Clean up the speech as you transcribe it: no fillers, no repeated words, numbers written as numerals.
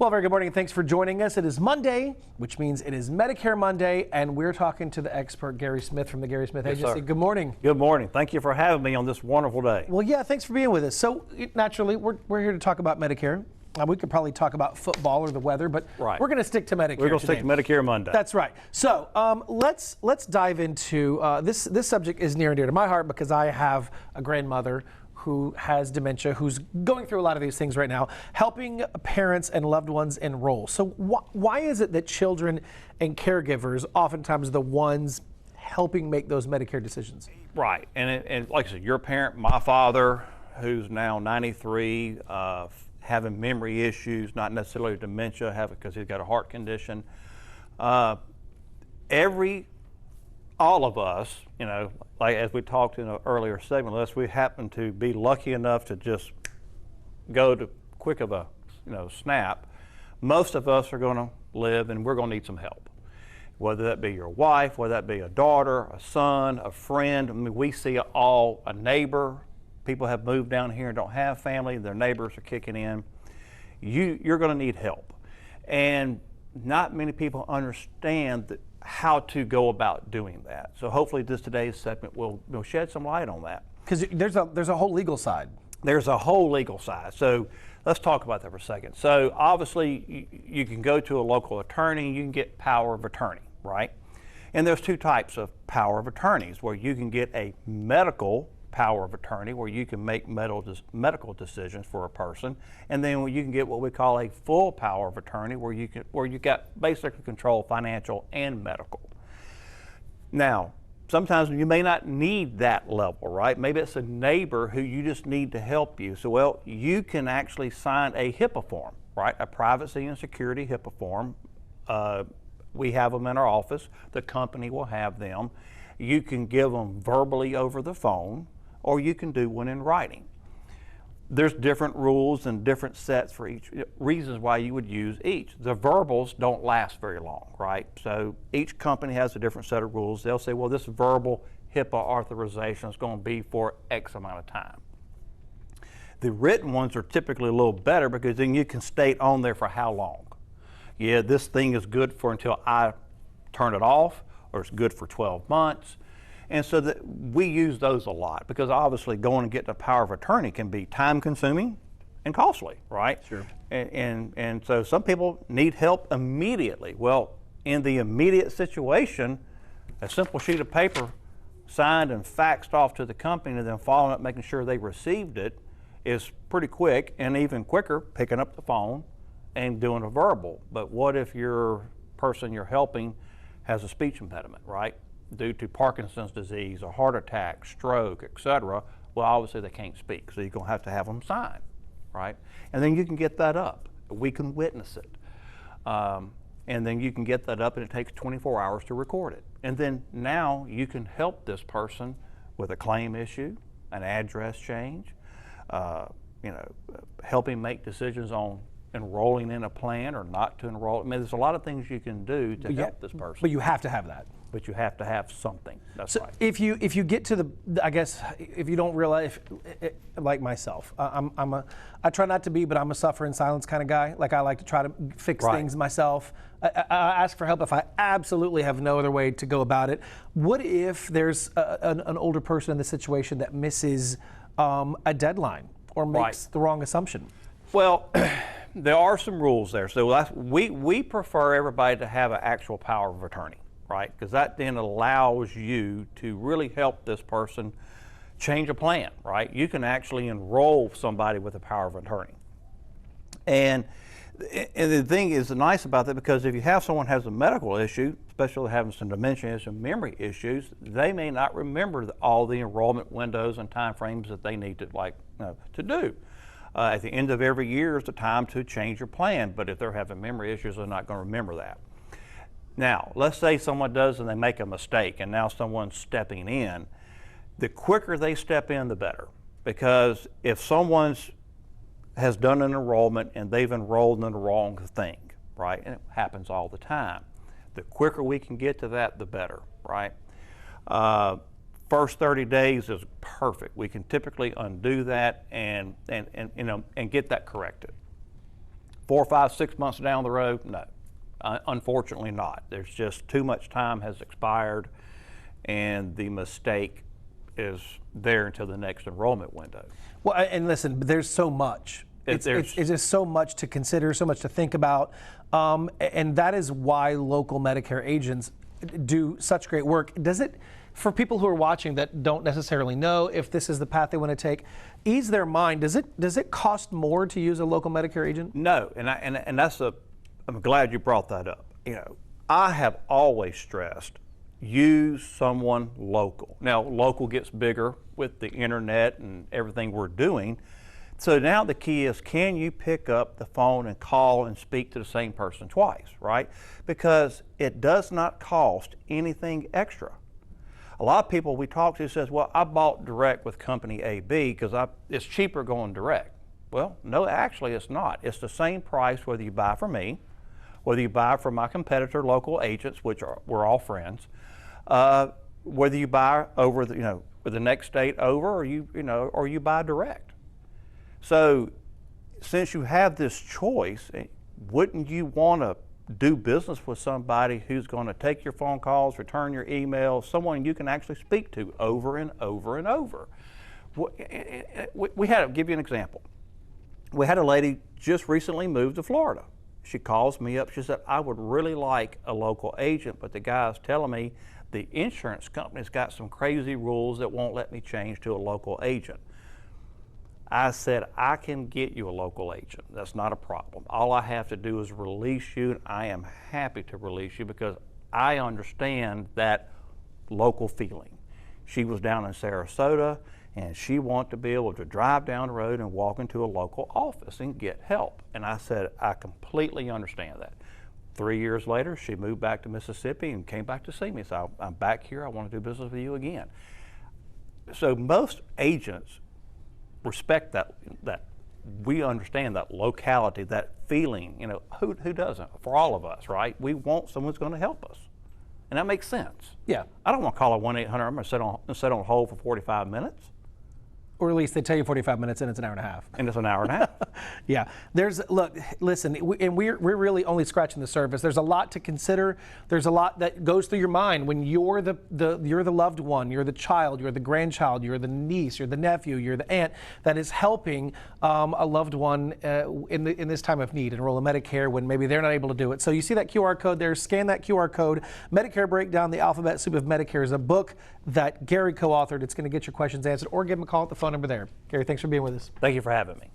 Well, very good morning and thanks for joining us. It is Monday, which means it is Medicare Monday, and we're talking to the expert Gary Smith from the Gary Smith Agency. Good morning. Good morning. Thank you for having me on this wonderful day. Well, yeah, thanks for being with us. So naturally, we're here to talk about Medicare. We could probably talk about football or the weather, but we're going to stick to Medicare. We're going to stick to Medicare Monday. That's right. So let's dive into this. This subject is near and dear to my heart because I have a grandmother who has dementia, who's going through a lot of these things right now, helping parents and loved ones enroll. So why is it that children and caregivers oftentimes are the ones helping make those Medicare decisions? Right, and like I said, your parent, my father, who's now 93, having memory issues, not necessarily dementia, because he's got a heart condition. All of us, you know, like as we talked in an earlier segment, unless we happen to be lucky enough to just go to quick of a snap, most of us are going to live and we're going to need some help. Whether that be your wife, whether that be a daughter, a son, a friend. I mean, we see it all, a neighbor. People have moved down here and don't have family, their neighbors are kicking in. You're going to need help. And not many people understand how to go about doing that. So hopefully today's segment will shed some light on that. Because there's a whole legal side. There's a whole legal side. So let's talk about that for a second. So obviously you can go to a local attorney, you can get power of attorney, right? And there's two types of power of attorneys, where you can get a medical power of attorney, where you can make medical decisions for a person, and then you can get what we call a full power of attorney, where you got basically control financial and medical. Now, sometimes you may not need that level, right? Maybe it's a neighbor who you just need to help you. So, well, you can actually sign a HIPAA form, right? A privacy and security HIPAA form. We have them in our office. The company will have them. You can give them verbally over the phone, or you can do one in writing. There's different rules and different sets for each, reasons why you would use each. The verbals don't last very long, right? So each company has a different set of rules. They'll say, well, this verbal HIPAA authorization is going to be for X amount of time. The written ones are typically a little better because then you can state on there for how long. Yeah, this thing is good for until I turn it off, or it's good for 12 months. And so that we use those a lot, because obviously going and getting a power of attorney can be time consuming and costly, right? Sure. And so some people need help immediately. Well, in the immediate situation, a simple sheet of paper signed and faxed off to the company and then following up, making sure they received it, is pretty quick, and even quicker picking up the phone and doing a verbal. But what if your person you're helping has a speech impediment, right? Due to Parkinson's disease, a heart attack, stroke, etc. Well, obviously they can't speak, so you're going to have them sign, right? And then you can get that up. We can witness it. And then you can get that up, and it takes 24 hours to record it. And then now you can help this person with a claim issue, an address change, helping make decisions on enrolling in a plan or not to enroll. I mean, there's a lot of things you can do to help this person. But you have to have that. But you have to have something. That's right. If you get to I guess if you don't realize, like myself, I try not to be, but I'm a suffer in silence kind of guy. Like, I like to try to fix things myself. I ask for help if I absolutely have no other way to go about it. What if there's an older person in the situation that misses a deadline or makes the wrong assumption? Well, there are some rules there. So we prefer everybody to have an actual power of attorney, right? Because that then allows you to really help this person change a plan, right? You can actually enroll somebody with a power of attorney. And the thing is nice about that, because if you have someone who has a medical issue, especially having some dementia and some memory issues, they may not remember all the enrollment windows and time frames that they need to do. At the end of every year is the time to change your plan, but if they're having memory issues, they're not going to remember that. Now, let's say someone does and they make a mistake, and now someone's stepping in. The quicker they step in, the better, because if someone has done an enrollment and they've enrolled in the wrong thing, right, and it happens all the time, the quicker we can get to that, the better, right? First 30 days is perfect. We can typically undo that and get that corrected. 4, 5, 6 months down the road? No, unfortunately not. There's just too much time has expired, and the mistake is there until the next enrollment window. Well, and listen, there's so much. It's just so much to consider, so much to think about, and that is why local Medicare agents do such great work. Does it, for people who are watching that don't necessarily know if this is the path they want to take, ease their mind? Does it cost more to use a local Medicare agent? No, and I'm glad you brought that up. You know, I have always stressed, use someone local. Now, local gets bigger with the internet and everything we're doing. So now the key is, can you pick up the phone and call and speak to the same person twice, right? Because it does not cost anything extra. A lot of people we talk to says, well, I bought direct with company AB because it's cheaper going direct. Well, no, actually it's not. It's the same price whether you buy from me, whether you buy from my competitor local agents, which we're all friends, whether you buy over the next state over, or you buy direct. So since you have this choice, wouldn't you want to do business with somebody who's going to take your phone calls, return your emails, someone you can actually speak to over and over and over? I'll give you an example. We had a lady just recently moved to Florida. She calls me up. She said, I would really like a local agent, but the guy's telling me the insurance company's got some crazy rules that won't let me change to a local agent. I said, I can get you a local agent. That's not a problem. All I have to do is release you, and I am happy to release you because I understand that local feeling. She was down in Sarasota, and she wanted to be able to drive down the road and walk into a local office and get help. And I said, I completely understand that. 3 years later, she moved back to Mississippi and came back to see me. So I'm back here. I want to do business with you again. So most agents respect that we understand that locality, that feeling. Who doesn't? For all of us, right? We want someone who's going to help us, and that makes sense. Yeah. I don't want to call a 1-800. I'm going to sit on hold for 45 minutes. Or at least they tell you 45 minutes and it's an hour and a half. And it's an hour and a half. Yeah. Listen, we're really only scratching the surface. There's a lot to consider. There's a lot that goes through your mind when you're you're the loved one, you're the child, you're the grandchild, you're the niece, you're the nephew, you're the aunt that is helping a loved one in this time of need, enroll in Medicare when maybe they're not able to do it. So you see that QR code there, scan that QR code. Medicare Breakdown, the Alphabet Soup of Medicare is a book that Gary co-authored. It's going to get your questions answered, or give him a call at the phone number there. Gary, thanks for being with us. Thank you for having me.